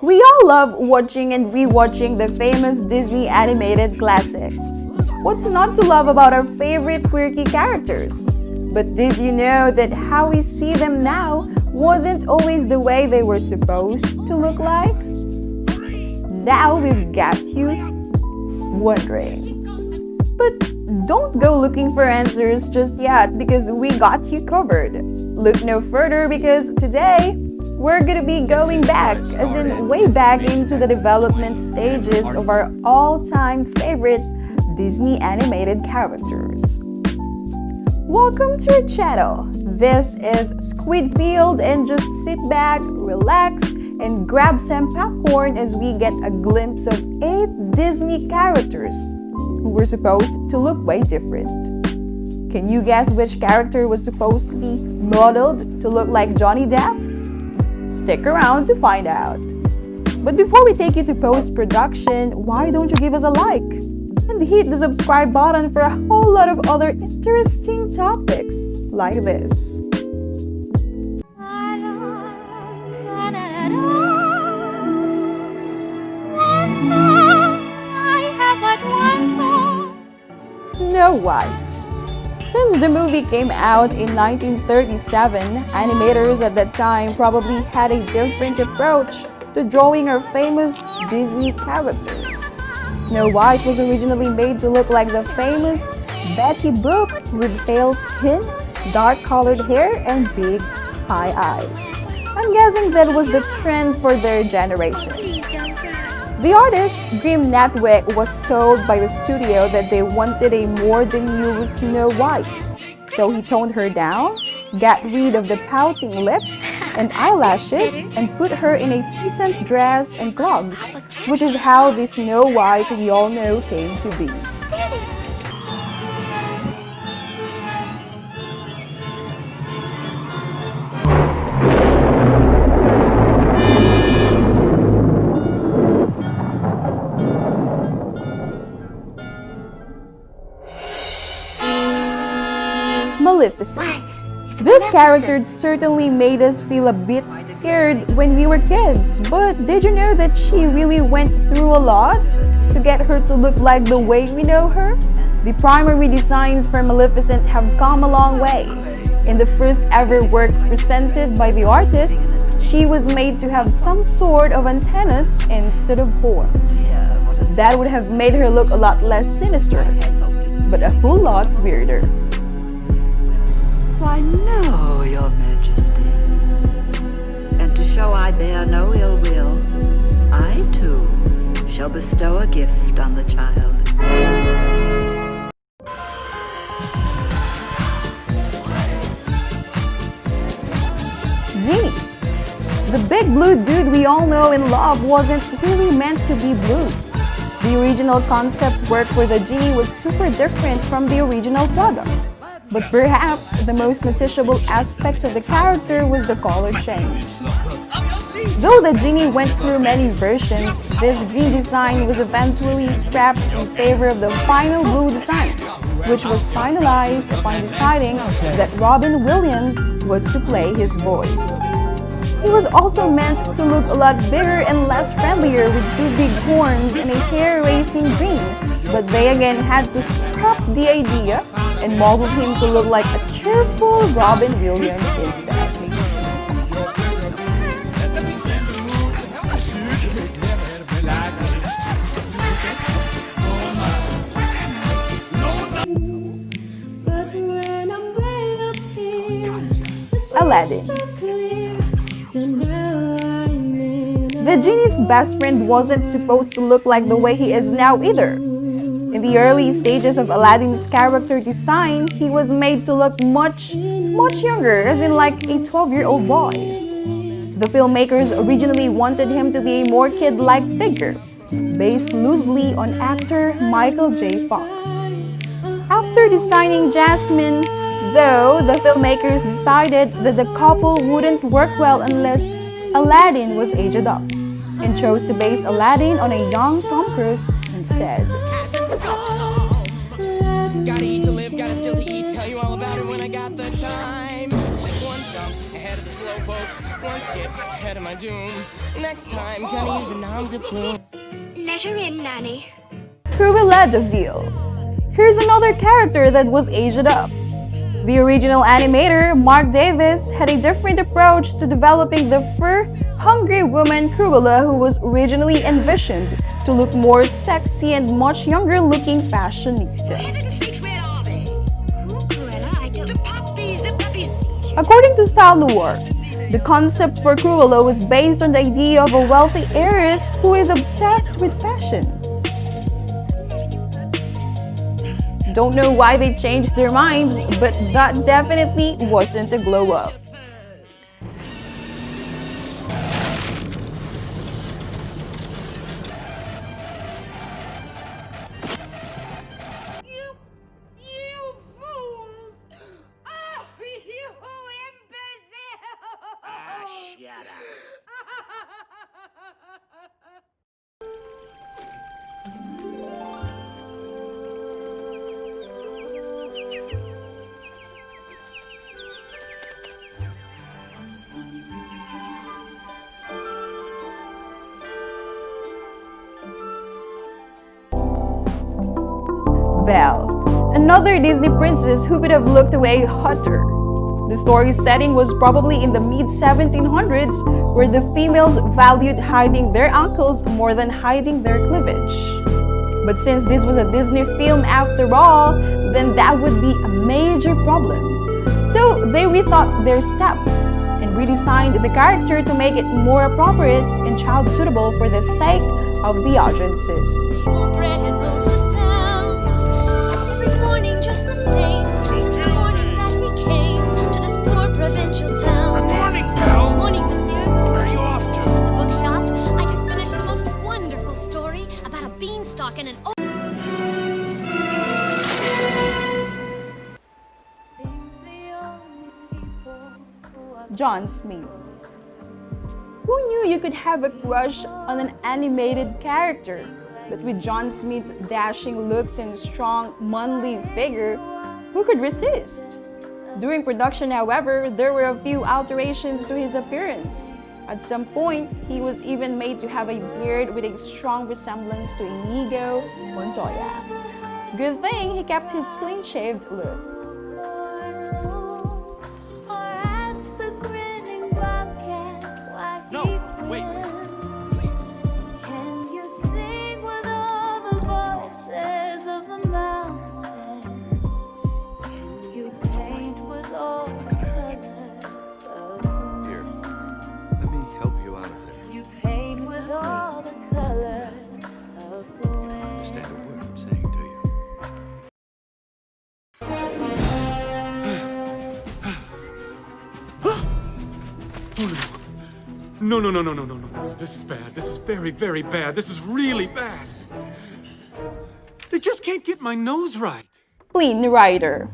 We all love watching and rewatching the famous Disney animated classics. What's not to love about our favorite quirky characters? But did you know that how we see them now wasn't always the way they were supposed to look like? Now we've got you wondering. But don't go looking for answers just yet because we got you covered. Look no further because today we're gonna be going back, as in way back into the development stages of our all-time favorite Disney animated characters. Welcome to our channel. This is SquidFilled, and just sit back, relax, and grab some popcorn as we get a glimpse of 8 Disney characters who were supposed to look way different. Can you guess which character was supposedly modeled to look like Johnny Depp? Stick around to find out. But before we take you to post-production, why don't you give us a like? And hit the subscribe button for a whole lot of other interesting topics like this. Snow White. Since the movie came out in 1937, animators at that time probably had a different approach to drawing our famous Disney characters. Snow White was originally made to look like the famous Betty Boop with pale skin, dark-colored hair, and big high eyes. I'm guessing that was the trend for their generation. The artist, Grim Natwick, was told by the studio that they wanted a more demure Snow White. So he toned her down, got rid of the pouting lips and eyelashes, and put her in a peasant dress and clogs, which is how the Snow White we all know came to be. Maleficent. This character certainly made us feel a bit scared when we were kids, but did you know that she really went through a lot to get her to look like the way we know her? The primary designs for Maleficent have come a long way. In the first ever works presented by the artists, she was made to have some sort of antennas instead of horns. That would have made her look a lot less sinister, but a whole lot weirder. Why, no, your majesty. And to show I bear no ill will, I, too, shall bestow a gift on the child. Genie. The big blue dude we all know and love wasn't really meant to be blue. The original concept work for the Genie was super different from the original product. But perhaps the most noticeable aspect of the character was the color change. Though the Genie went through many versions, this green design was eventually scrapped in favor of the final blue design, which was finalized upon deciding that Robin Williams was to play his voice. He was also meant to look a lot bigger and less friendlier with 2 big horns and a hair-raising green, but they again had to scrap the idea and modeled him to look like a cheerful Robin Williams instead. Aladdin. The Genie's best friend wasn't supposed to look like the way he is now either. In the early stages of Aladdin's character design, he was made to look much younger, as in like a 12-year-old boy. The filmmakers originally wanted him to be a more kid-like figure, based loosely on actor Michael J. Fox. After designing Jasmine, though, the filmmakers decided that the couple wouldn't work well unless Aladdin was aged up, and chose to base Aladdin on a young Tom Cruise instead. Gotta eat to live, gotta still to eat. Tell you all about it when I got the time. One jump ahead of the slowpoke. jokes. Before I skip ahead of my doom. Next time, gonna use a nom de plume. Let her in, Nanny. Cruella de Vil. Here's another character that was aged up. The original animator, Mark Davis, had a different approach to developing the fur-hungry woman Cruella, who was originally envisioned to look more sexy and much younger-looking fashionista. According to Style Noir, the concept for Cruella was based on the idea of a wealthy heiress who is obsessed with fashion. Don't know why they changed their minds, but that definitely wasn't a glow up. You fools! Oh, you imbecile! Shut up. Belle, another Disney princess who could have looked away hotter. The story's setting was probably in the mid-1700s, where the females valued hiding their ankles more than hiding their cleavage. But since this was a Disney film after all, then that would be a major problem. So they rethought their steps and redesigned the character to make it more appropriate and child-suitable for the sake of the audiences. Bread and rolls to sound every morning, just the same. Since the morning that we came to this poor provincial town. Good morning, Belle. Morning, monsieur. Where are you off to? The bookshop. I just finished the most wonderful story about a beanstalk and an oak. John Smith. Who knew you could have a crush on an animated character? But with John Smith's dashing looks and strong, manly figure, who could resist? During production, however, there were a few alterations to his appearance. At some point, he was even made to have a beard with a strong resemblance to Inigo Montoya. Good thing he kept his clean-shaved look. No, wait. Here, let me help you out of there. You don't understand a word I'm saying, do you? No. This is bad. This is very, very bad. This is really bad. They just can't get my nose right. Flynn Rider.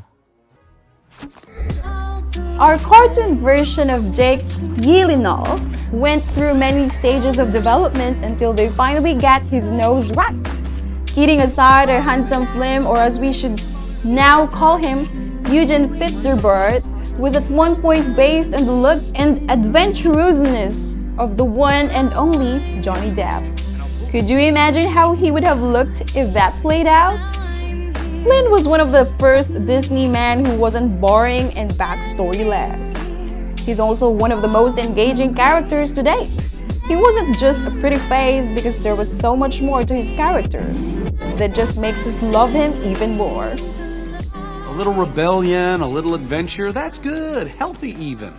Our cartoon version of Jake Gyllenhaal went through many stages of development until they finally got his nose right. Kidding aside, our handsome Flynn, or as we should now call him, Eugene Fitzherbert, was at one point based on the looks and adventurousness of the one and only Johnny Depp. Could you imagine how he would have looked if that played out? Flynn was one of the first Disney men who wasn't boring and backstory-less. He's also one of the most engaging characters to date. He wasn't just a pretty face because there was so much more to his character that just makes us love him even more. A little rebellion, a little adventure, that's good, healthy even.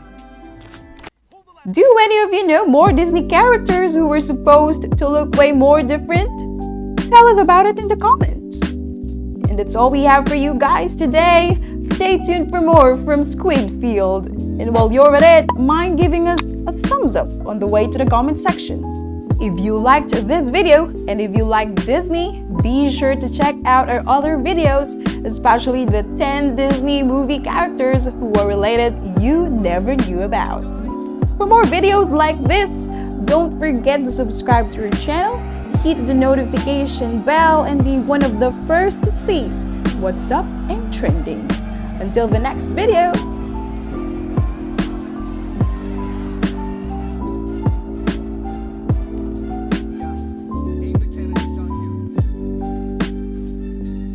Do any of you know more Disney characters who were supposed to look way more different? Tell us about it in the comments. And that's all we have for you guys today. Stay tuned for more from SquidFilled. And while you're at it, mind giving us a thumbs up on the way to the comment section. If you liked this video and if you like Disney, be sure to check out our other videos, especially the 10 Disney movie characters who are related you never knew about. For more videos like this, don't forget to subscribe to our channel, hit the notification bell, and be one of the first to see what's up and trending. Until the next video,